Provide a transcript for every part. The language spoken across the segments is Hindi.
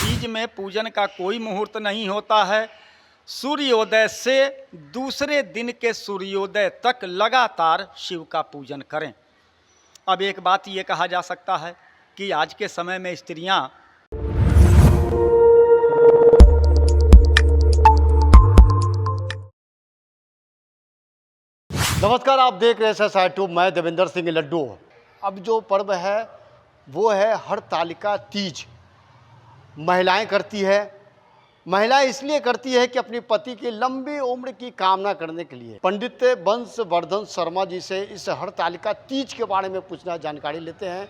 तीज में पूजन का कोई मुहूर्त नहीं होता है। सूर्योदय से दूसरे दिन के सूर्योदय तक लगातार शिव का पूजन करें। अब एक बात ये कहा जा सकता है कि आज के समय में स्त्रियां नमस्कार, आप देख रहे हैं SSI2। मैं देवेंद्र सिंह लड्डू। अब जो पर्व है वो है हरतालिका तीज। महिलाएं करती है। महिलाएं इसलिए करती है कि अपनी पति की लंबी उम्र की कामना करने के लिए। पंडित वंशवर्धन शर्मा जी से इस हरतालिका तीज के बारे में पूछना जानकारी लेते हैं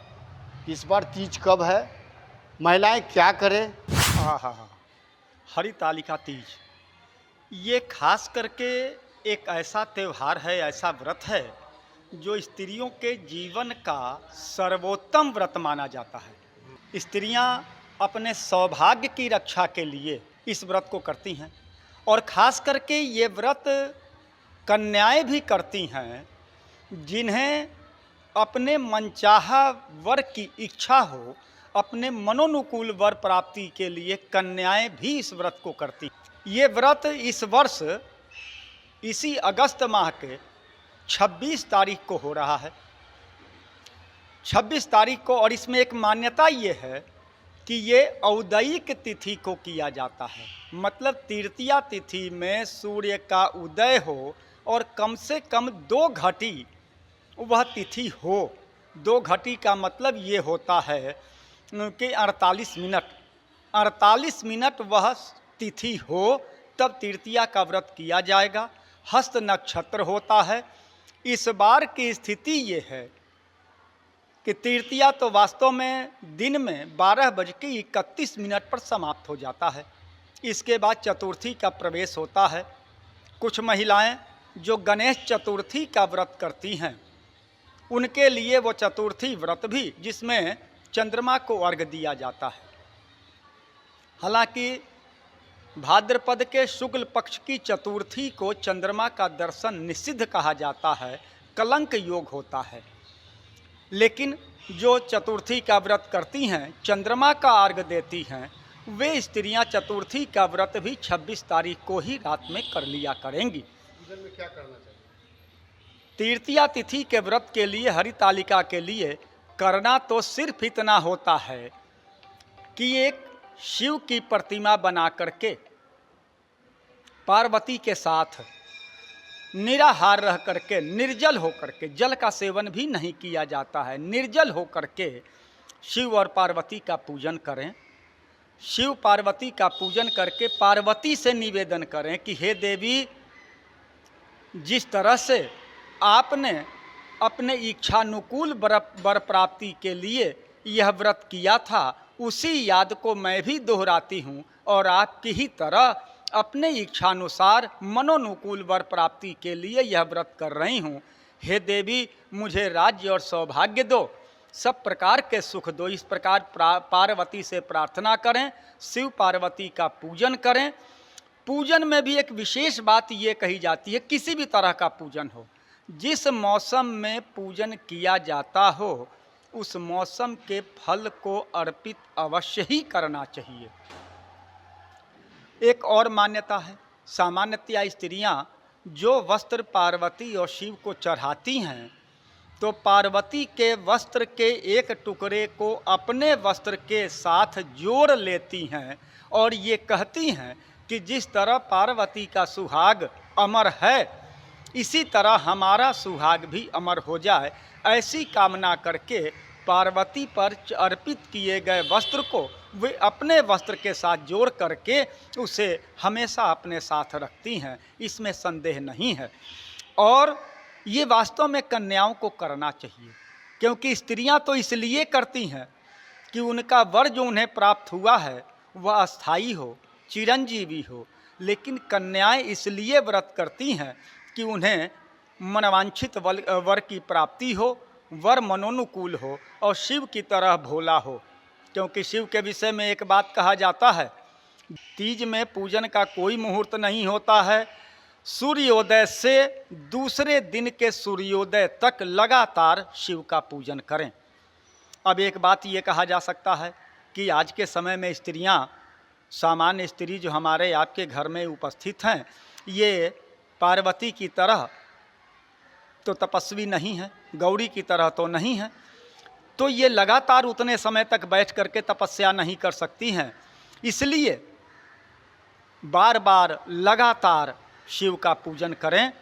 कि इस बार तीज कब है, महिलाएं क्या करें। हरितालिका तीज ये खास करके एक ऐसा त्यौहार है, ऐसा व्रत है जो स्त्रियों के जीवन का सर्वोत्तम व्रत माना जाता है। स्त्रियां अपने सौभाग्य की रक्षा के लिए इस व्रत को करती हैं और ख़ास करके ये व्रत कन्याएं भी करती हैं जिन्हें अपने मनचाहा वर की इच्छा हो, अपने मनोनुकूल वर प्राप्ति के लिए कन्याएं भी इस व्रत को करती हैं। ये व्रत इस वर्ष इसी अगस्त माह के 26 तारीख को हो रहा है, 26 तारीख को। और इसमें एक मान्यता ये है कि ये औदयिक तिथि को किया जाता है, मतलब तृतीया तिथि में सूर्य का उदय हो और कम से कम 2 घटी वह तिथि हो। 2 घटी का मतलब ये होता है कि 48 मिनट वह तिथि हो, तब तृतीया का व्रत किया जाएगा। हस्त नक्षत्र होता है। इस बार की स्थिति ये है कि तृतीया तो वास्तव में दिन में 12:31 पर समाप्त हो जाता है। इसके बाद चतुर्थी का प्रवेश होता है। कुछ महिलाएं जो गणेश चतुर्थी का व्रत करती हैं उनके लिए वो चतुर्थी व्रत भी, जिसमें चंद्रमा को अर्घ्य दिया जाता है। हालांकि भाद्रपद के शुक्ल पक्ष की चतुर्थी को चंद्रमा का दर्शन निषिद्ध कहा जाता है, कलंक योग होता है। लेकिन जो चतुर्थी का व्रत करती हैं, चंद्रमा का अर्घ्य देती हैं, वे स्त्रियां चतुर्थी का व्रत भी 26 तारीख को ही रात में कर लिया करेंगी। पूजन में क्या करना चाहिए? तृतीया तिथि के व्रत के लिए, हरितालिका के लिए करना तो सिर्फ इतना होता है कि एक शिव की प्रतिमा बना करके पार्वती के साथ निराहार रह करके, निर्जल होकर के, जल का सेवन भी नहीं किया जाता है, निर्जल होकर के शिव और पार्वती का पूजन करें। शिव पार्वती का पूजन करके पार्वती से निवेदन करें कि हे देवी, जिस तरह से आपने अपने इच्छानुकूल वर प्राप्ति के लिए यह व्रत किया था, उसी याद को मैं भी दोहराती हूँ और आपकी ही तरह अपने इच्छानुसार मनोनुकूल वर प्राप्ति के लिए यह व्रत कर रही हूँ। हे देवी, मुझे राज्य और सौभाग्य दो, सब प्रकार के सुख दो। इस प्रकार पार्वती से प्रार्थना करें, शिव पार्वती का पूजन करें। पूजन में भी एक विशेष बात ये कही जाती है, किसी भी तरह का पूजन हो, जिस मौसम में पूजन किया जाता हो उस मौसम के फल को अर्पित अवश्य ही करना चाहिए। एक और मान्यता है, सामान्यतया स्त्रियां जो वस्त्र पार्वती और शिव को चढ़ाती हैं तो पार्वती के वस्त्र के एक टुकड़े को अपने वस्त्र के साथ जोड़ लेती हैं और ये कहती हैं कि जिस तरह पार्वती का सुहाग अमर है, इसी तरह हमारा सुहाग भी अमर हो जाए। ऐसी कामना करके पार्वती पर अर्पित किए गए वस्त्र को वे अपने वस्त्र के साथ जोड़ करके उसे हमेशा अपने साथ रखती हैं, इसमें संदेह नहीं है। और ये वास्तव में कन्याओं को करना चाहिए, क्योंकि स्त्रियां तो इसलिए करती हैं कि उनका वर जो उन्हें प्राप्त हुआ है वह अस्थायी हो, चिरंजीवी हो। लेकिन कन्याएं इसलिए व्रत करती हैं कि उन्हें मनवांछित वर की प्राप्ति हो, वर मनोनुकूल हो और शिव की तरह भोला हो। क्योंकि शिव के विषय में एक बात कहा जाता है, तीज में पूजन का कोई मुहूर्त नहीं होता है। सूर्योदय से दूसरे दिन के सूर्योदय तक लगातार शिव का पूजन करें। अब एक बात ये कहा जा सकता है कि आज के समय में स्त्रियां सामान्य स्त्री जो हमारे आपके घर में उपस्थित हैं, ये पार्वती की तरह तो तपस्वी नहीं है, गौरी की तरह तो नहीं है, तो ये लगातार उतने समय तक बैठ करके तपस्या नहीं कर सकती हैं। इसलिए बार बार लगातार शिव का पूजन करें,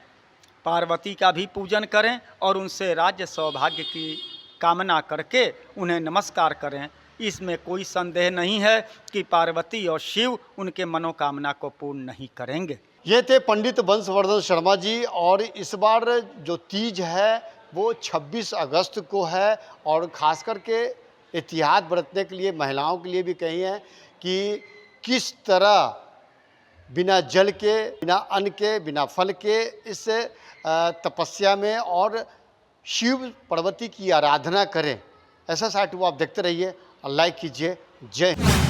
पार्वती का भी पूजन करें और उनसे राज्य सौभाग्य की कामना करके उन्हें नमस्कार करें। इसमें कोई संदेह नहीं है कि पार्वती और शिव उनके मनोकामना को पूर्ण नहीं करेंगे। ये थे पंडित वंशवर्धन शर्मा जी। और इस बार जो तीज है वो 26 अगस्त को है और ख़ास करके एहतियात बरतने के लिए महिलाओं के लिए भी कही है कि किस तरह बिना जल के, बिना अन्न के, बिना फल के इस तपस्या में और शिव पार्वती की आराधना करें। ऐसा साइट वो आप देखते रहिए और लाइक कीजिए। जय हिंद।